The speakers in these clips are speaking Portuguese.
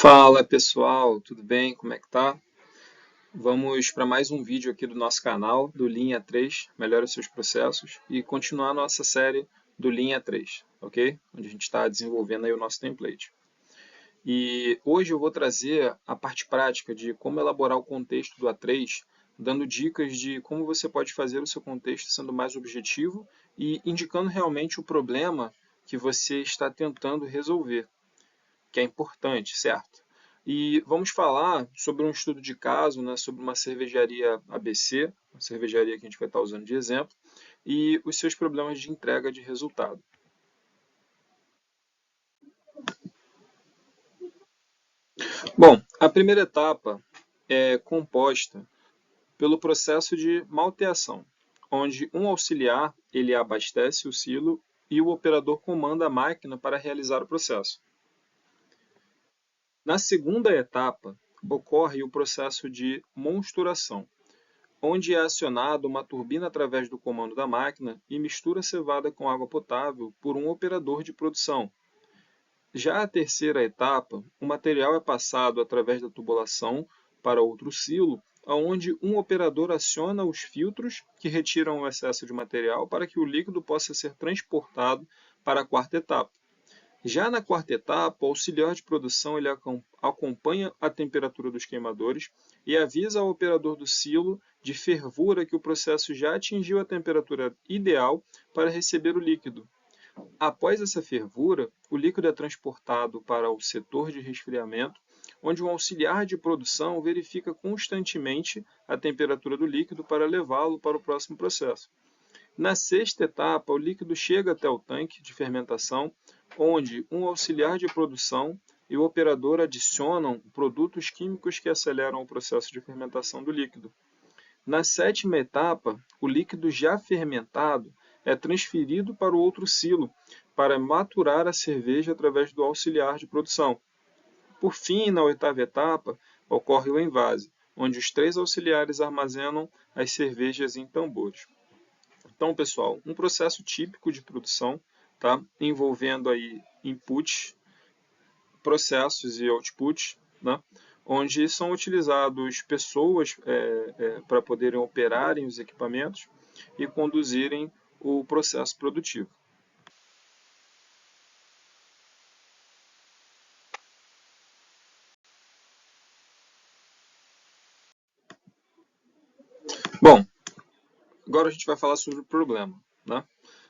Fala pessoal, tudo bem? Como é que tá? Vamos para mais um vídeo aqui do nosso canal, do Linha 3, Melhore os seus processos, e continuar a nossa série do Linha 3, ok? Onde a gente está desenvolvendo aí o nosso template. E hoje eu vou trazer a parte prática de como elaborar o contexto do A3, dando dicas de como você pode fazer o seu contexto sendo mais objetivo e indicando realmente o problema que você está tentando resolver, que é importante, certo? E vamos falar sobre um estudo de caso, né, sobre uma cervejaria ABC, uma cervejaria que a gente vai estar usando de exemplo, e os seus problemas de entrega de resultado. Bom, a primeira etapa é composta pelo processo de malteação, onde um auxiliar ele abastece o silo e o operador comanda a máquina para realizar o processo. Na segunda etapa, ocorre o processo de monsturação, onde é acionada uma turbina através do comando da máquina e mistura a cevada com água potável por um operador de produção. Já a terceira etapa, o material é passado através da tubulação para outro silo, onde um operador aciona os filtros que retiram o excesso de material para que o líquido possa ser transportado para a quarta etapa. Já na quarta etapa, o auxiliar de produção ele acompanha a temperatura dos queimadores e avisa ao operador do silo de fervura que o processo já atingiu a temperatura ideal para receber o líquido. Após essa fervura, o líquido é transportado para o setor de resfriamento, onde um auxiliar de produção verifica constantemente a temperatura do líquido para levá-lo para o próximo processo. Na sexta etapa, o líquido chega até o tanque de fermentação, onde um auxiliar de produção e o operador adicionam produtos químicos que aceleram o processo de fermentação do líquido. Na sétima etapa, o líquido já fermentado é transferido para o outro silo para maturar a cerveja através do auxiliar de produção. Por fim, na oitava etapa, ocorre o envase, onde os três auxiliares armazenam as cervejas em tambores. Então, pessoal, um processo típico de produção, tá? Envolvendo aí inputs, processos e outputs, né? Onde são utilizados pessoas para poderem operarem os equipamentos e conduzirem o processo produtivo. Bom, agora a gente vai falar sobre o problema, né?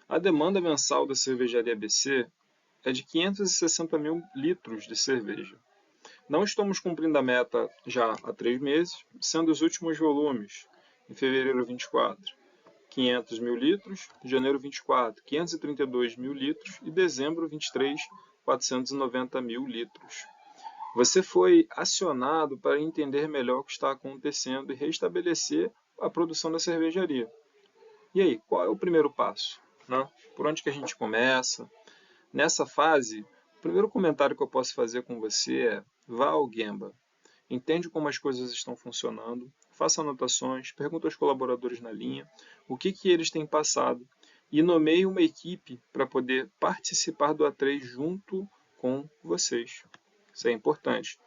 A demanda mensal da cervejaria ABC é de 560 mil litros de cerveja. Não estamos cumprindo a meta já há 3 meses, sendo os últimos volumes, em fevereiro 24, 500 mil litros, janeiro 24, 532 mil litros e dezembro 23, 490 mil litros. Você foi acionado para entender melhor o que está acontecendo e restabelecer a produção da cervejaria. E aí, qual é o primeiro passo? Né? Por onde que a gente começa? Nessa fase, o primeiro comentário que eu posso fazer com você é: vá ao Gemba, entende como as coisas estão funcionando, faça anotações, pergunte aos colaboradores na linha o que eles têm passado e nomeie uma equipe para poder participar do A3 junto com vocês. Isso é importante.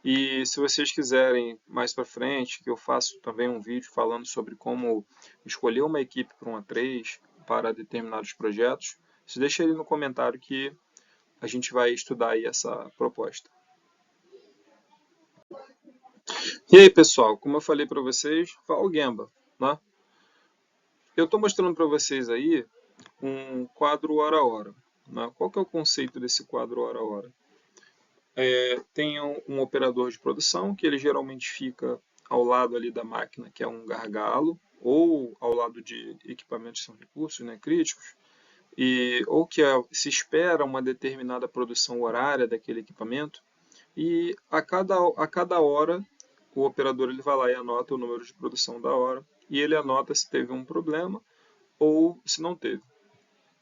E se vocês quiserem mais para frente, que eu faço também um vídeo falando sobre como escolher uma equipe para um A3 para determinados projetos, se deixa aí no comentário que a gente vai estudar aí essa proposta. E aí, pessoal, como eu falei para vocês, vá ao Gemba, né? Eu estou mostrando para vocês aí um quadro hora a hora. Né? Qual que é o conceito desse quadro hora a hora? Tem um operador de produção que ele geralmente fica ao lado ali da máquina, que é um gargalo, ou ao lado de equipamentos que são recursos, né, críticos, ou que se espera uma determinada produção horária daquele equipamento, e a cada hora o operador ele vai lá e anota o número de produção da hora, e ele anota se teve um problema ou se não teve.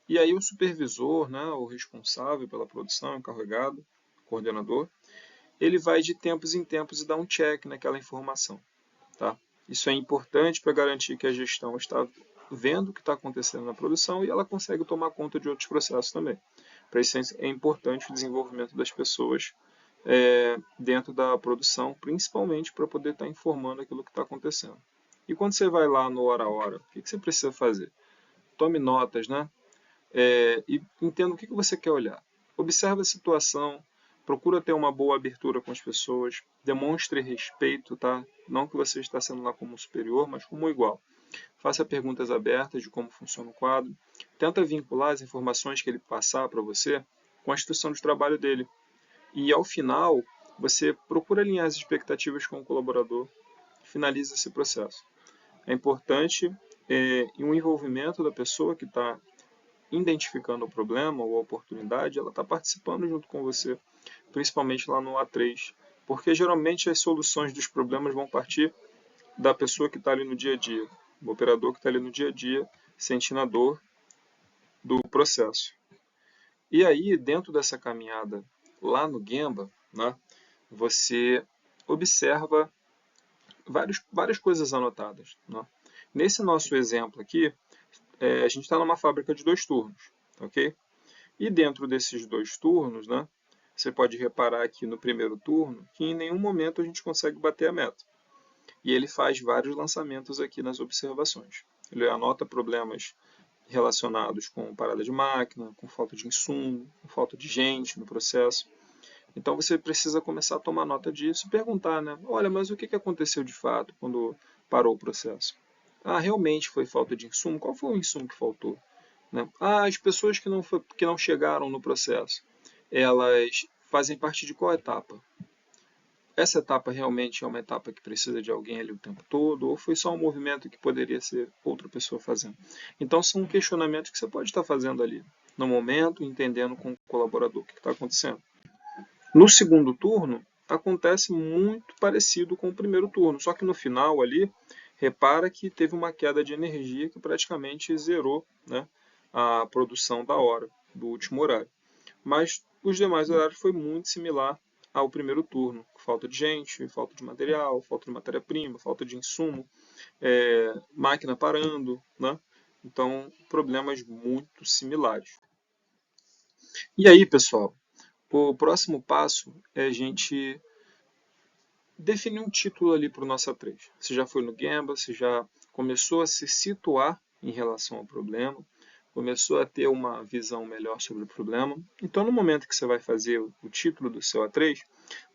E aí o supervisor, né, o responsável pela produção, encarregado, coordenador, ele vai de tempos em tempos e dá um check naquela informação. Tá? Isso é importante para garantir que a gestão está vendo o que está acontecendo na produção e ela consegue tomar conta de outros processos também. Para isso é importante o desenvolvimento das pessoas dentro da produção, principalmente para poder estar informando aquilo que está acontecendo. E quando você vai lá no hora a hora, o que você precisa fazer? Tome notas, né? E entenda o que você quer olhar. Observe a situação, procura ter uma boa abertura com as pessoas, demonstre respeito, tá? Não que você está sendo lá como superior, mas como igual. Faça perguntas abertas de como funciona o quadro. Tenta vincular as informações que ele passar para você com a instituição de trabalho dele. E ao final, você procura alinhar as expectativas com o colaborador e finaliza esse processo. É importante o envolvimento da pessoa que está identificando o problema ou a oportunidade, ela está participando junto com você, principalmente lá no A3, porque geralmente as soluções dos problemas vão partir da pessoa que está ali no dia a dia, do operador que está ali no dia a dia, sentindo a dor do processo. E aí, dentro dessa caminhada lá no Gemba, né, você observa várias coisas anotadas. Né? Nesse nosso exemplo aqui, a gente está numa fábrica de 2 turnos, ok? E dentro desses 2 turnos, né, você pode reparar aqui no primeiro turno que em nenhum momento a gente consegue bater a meta. E ele faz vários lançamentos aqui nas observações. Ele anota problemas relacionados com parada de máquina, com falta de insumo, com falta de gente no processo. Então você precisa começar a tomar nota disso e perguntar, né? Olha, mas o que aconteceu de fato quando parou o processo? Ah, realmente foi falta de insumo? Qual foi o insumo que faltou? Né? Ah, as pessoas que não chegaram no processo, elas fazem parte de qual etapa? Essa etapa realmente é uma etapa que precisa de alguém ali o tempo todo, ou foi só um movimento que poderia ser outra pessoa fazendo? Então são questionamentos que você pode estar fazendo ali, no momento, entendendo com o colaborador o que está acontecendo. No segundo turno, acontece muito parecido com o primeiro turno, só que no final ali, repara que teve uma queda de energia que praticamente zerou, né, a produção da hora, do último horário. Mas os demais horários foi muito similar ao primeiro turno. Falta de gente, falta de material, falta de matéria-prima, falta de insumo, máquina parando, né? Então, problemas muito similares. E aí, pessoal, o próximo passo é a gente definir um título ali para o nosso A3. Você já foi no Gemba, você já começou a se situar em relação ao problema, começou a ter uma visão melhor sobre o problema. Então, no momento que você vai fazer o título do seu A3,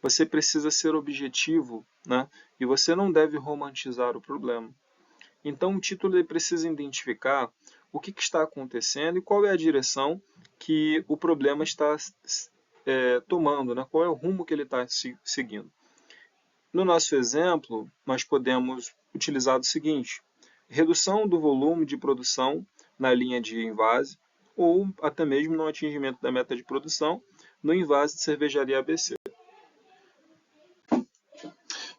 você precisa ser objetivo, né? E você não deve romantizar o problema. Então, o título ele precisa identificar o que está acontecendo e qual é a direção que o problema está tomando, né? Qual é o rumo que ele está seguindo. No nosso exemplo, nós podemos utilizar o seguinte: redução do volume de produção na linha de invase, ou até mesmo no atingimento da meta de produção no invase de cervejaria ABC.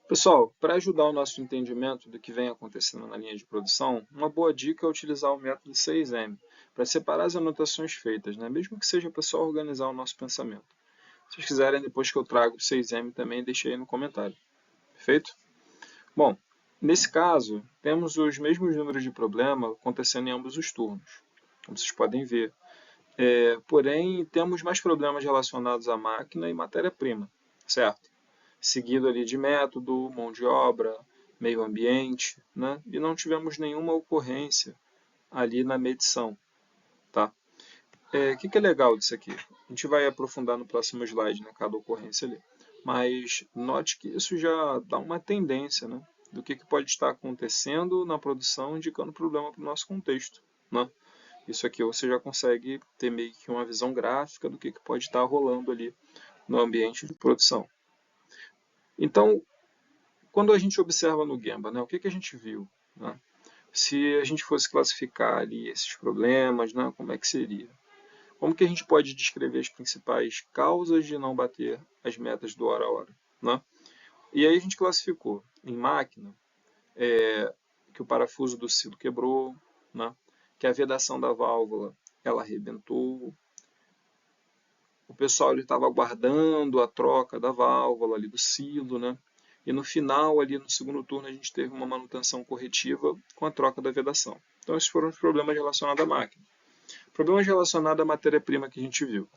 Pessoal, para ajudar o nosso entendimento do que vem acontecendo na linha de produção, uma boa dica é utilizar o método 6M, para separar as anotações feitas, né? Mesmo que seja para só organizar o nosso pensamento. Se vocês quiserem, depois que eu trago o 6M também, deixei aí no comentário. Perfeito? Bom, nesse caso, temos os mesmos números de problema acontecendo em ambos os turnos, como vocês podem ver. Porém, temos mais problemas relacionados à máquina e matéria-prima, certo? Seguido ali de método, mão de obra, meio ambiente, né? E não tivemos nenhuma ocorrência ali na medição, tá? O que é legal disso aqui? A gente vai aprofundar no próximo slide, né, cada ocorrência ali. Mas note que isso já dá uma tendência, né, do que pode estar acontecendo na produção, indicando problema para o nosso contexto. Né? Isso aqui você já consegue ter meio que uma visão gráfica do que pode estar rolando ali no ambiente de produção. Então, quando a gente observa no Gemba, né, o que a gente viu? Né? Se a gente fosse classificar ali esses problemas, né, como é que seria? Como que a gente pode descrever as principais causas de não bater as metas do hora a hora? Né? E aí a gente classificou em máquina que o parafuso do silo quebrou, né? Que a vedação da válvula ela arrebentou, o pessoal estava aguardando a troca da válvula ali do silo, né? E no final, ali no segundo turno, a gente teve uma manutenção corretiva com a troca da vedação. Então esses foram os problemas relacionados à máquina. Problemas relacionados à matéria-prima que a gente viu.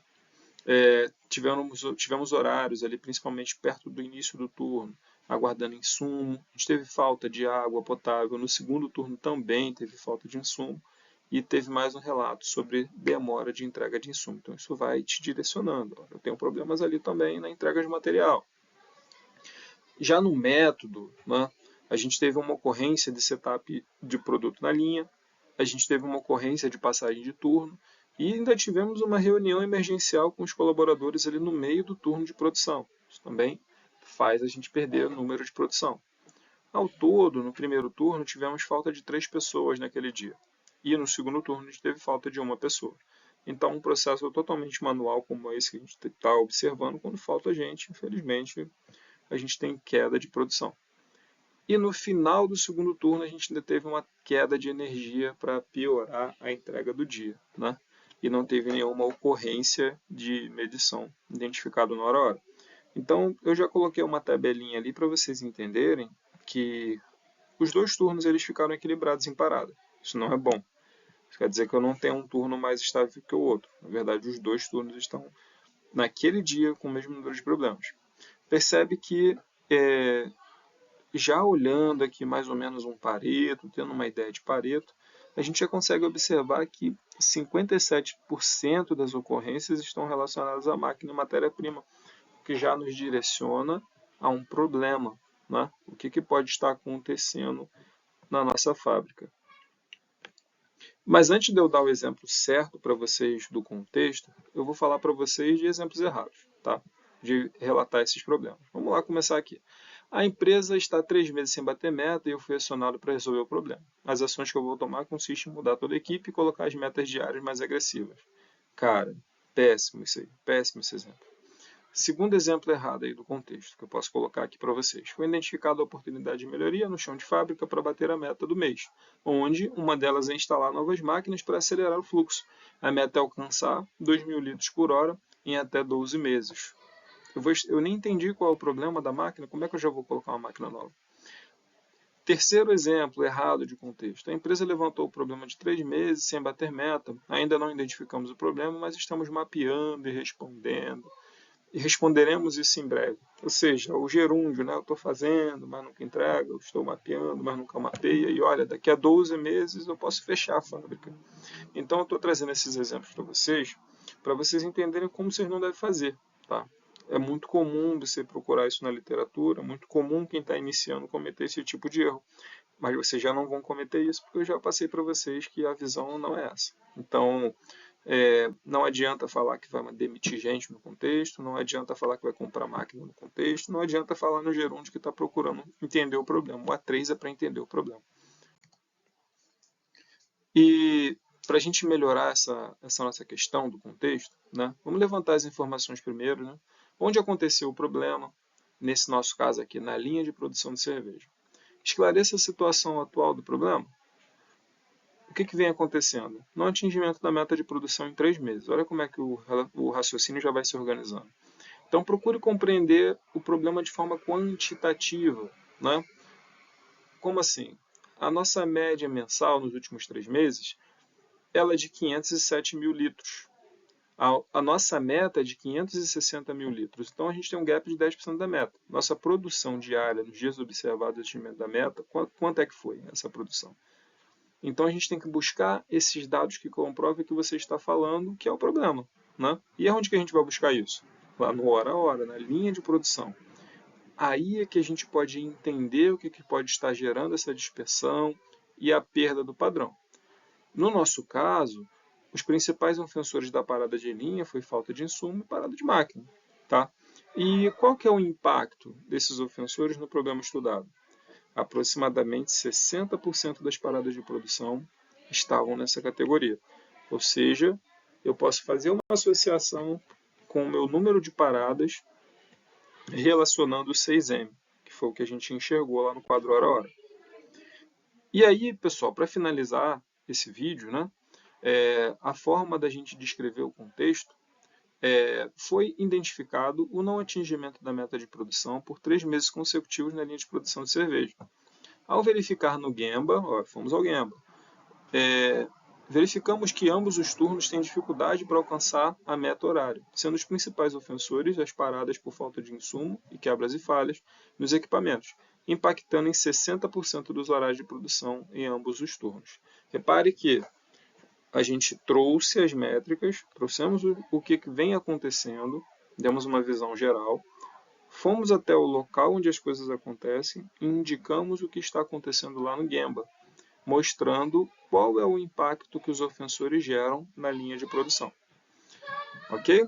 Tivemos horários ali, principalmente perto do início do turno, aguardando insumo. A gente teve falta de água potável. No segundo turno também teve falta de insumo. E teve mais um relato sobre demora de entrega de insumo. Então isso vai te direcionando. Eu tenho problemas ali também na entrega de material. Já no método, né, a gente teve uma ocorrência de setup de produto na linha, a gente teve uma ocorrência de passagem de turno e ainda tivemos uma reunião emergencial com os colaboradores ali no meio do turno de produção. Isso também faz a gente perder o número de produção. Ao todo, no primeiro turno, tivemos falta de 3 pessoas naquele dia. E no segundo turno, a gente teve falta de 1 pessoa. Então, um processo totalmente manual como esse que a gente está observando, quando falta gente, infelizmente, a gente tem queda de produção. E no final do segundo turno, a gente ainda teve uma queda de energia para piorar a entrega do dia, né? E não teve nenhuma ocorrência de medição identificada na hora. Então, eu já coloquei uma tabelinha ali para vocês entenderem que os 2 turnos eles ficaram equilibrados em parada. Isso não é bom. Isso quer dizer que eu não tenho um turno mais estável que o outro. Na verdade, os 2 turnos estão naquele dia com o mesmo número de problemas. Percebe que já olhando aqui mais ou menos um Pareto, tendo uma ideia de Pareto, a gente já consegue observar que 57% das ocorrências estão relacionadas à máquina e matéria-prima, o que já nos direciona a um problema, né? O que pode estar acontecendo na nossa fábrica. Mas antes de eu dar o exemplo certo para vocês do contexto, eu vou falar para vocês de exemplos errados, tá? De relatar esses problemas. Vamos lá começar aqui. A empresa está há 3 meses sem bater meta e eu fui acionado para resolver o problema. As ações que eu vou tomar consistem em mudar toda a equipe e colocar as metas diárias mais agressivas. Cara, péssimo isso aí, péssimo esse exemplo. Segundo exemplo errado aí do contexto, que eu posso colocar aqui para vocês. Foi identificada a oportunidade de melhoria no chão de fábrica para bater a meta do mês, onde uma delas é instalar novas máquinas para acelerar o fluxo. A meta é alcançar 2.000 litros por hora em até 12 meses. Eu nem entendi qual é o problema da máquina, como é que eu já vou colocar uma máquina nova? Terceiro exemplo errado de contexto. A empresa levantou o problema de 3 meses sem bater meta. Ainda não identificamos o problema, mas estamos mapeando e respondendo. E responderemos isso em breve. Ou seja, o gerúndio, né? Eu estou fazendo, mas nunca entrega, eu estou mapeando, mas nunca mapeia, e olha, daqui a 12 meses eu posso fechar a fábrica. Então eu estou trazendo esses exemplos para vocês entenderem como vocês não devem fazer. Tá? É muito comum você procurar isso na literatura, muito comum quem está iniciando cometer esse tipo de erro. Mas vocês já não vão cometer isso, porque eu já passei para vocês que a visão não é essa. Então, não adianta falar que vai demitir gente no contexto, não adianta falar que vai comprar máquina no contexto, não adianta falar no gerúndio que está procurando entender o problema. O A3 é para entender o problema. E para a gente melhorar essa nossa questão do contexto, né, vamos levantar as informações primeiro. Né, onde aconteceu o problema, nesse nosso caso aqui, na linha de produção de cerveja. Esclareça a situação atual do problema. O que vem acontecendo? No atingimento da meta de produção em 3 meses. Olha como é que o raciocínio já vai se organizando. Então, procure compreender o problema de forma quantitativa. Né? Como assim? A nossa média mensal nos últimos 3 meses ela é de 507 mil litros. A nossa meta é de 560 mil litros. Então, a gente tem um gap de 10% da meta. Nossa produção diária nos dias observados do atingimento da meta, quanto é que foi essa produção? Então a gente tem que buscar esses dados que comprovem que você está falando, que é o problema. Né? E aonde que a gente vai buscar isso? Lá no hora a hora, na linha de produção. Aí é que a gente pode entender o que pode estar gerando essa dispersão e a perda do padrão. No nosso caso, os principais ofensores da parada de linha foi falta de insumo e parada de máquina. Tá? E qual que é o impacto desses ofensores no problema estudado? Aproximadamente 60% das paradas de produção estavam nessa categoria. Ou seja, eu posso fazer uma associação com o meu número de paradas relacionando o 6M, que foi o que a gente enxergou lá no quadro hora a hora. E aí, pessoal, para finalizar esse vídeo, né, a forma da gente descrever o contexto foi identificado o não atingimento da meta de produção por 3 meses consecutivos na linha de produção de cerveja. Ao verificar no Gemba, fomos ao Gemba, Verificamos que ambos os turnos têm dificuldade para alcançar a meta horária, sendo os principais ofensores as paradas por falta de insumo e quebras e falhas nos equipamentos, impactando em 60% dos horários de produção em ambos os turnos. Repare que a gente trouxe as métricas, trouxemos o que vem acontecendo, demos uma visão geral, fomos até o local onde as coisas acontecem e indicamos o que está acontecendo lá no Gemba, mostrando qual é o impacto que os ofensores geram na linha de produção. Ok?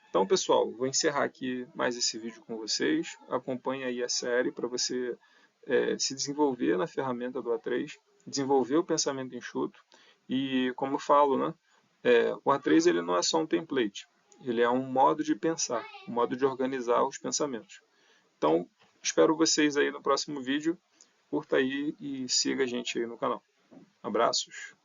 Então, pessoal, vou encerrar aqui mais esse vídeo com vocês. Acompanhe aí a série para você se desenvolver na ferramenta do A3, desenvolver o pensamento enxuto. E, como eu falo, né, o A3 ele não é só um template, ele é um modo de pensar, um modo de organizar os pensamentos. Então, espero vocês aí no próximo vídeo. Curta aí e siga a gente aí no canal. Abraços!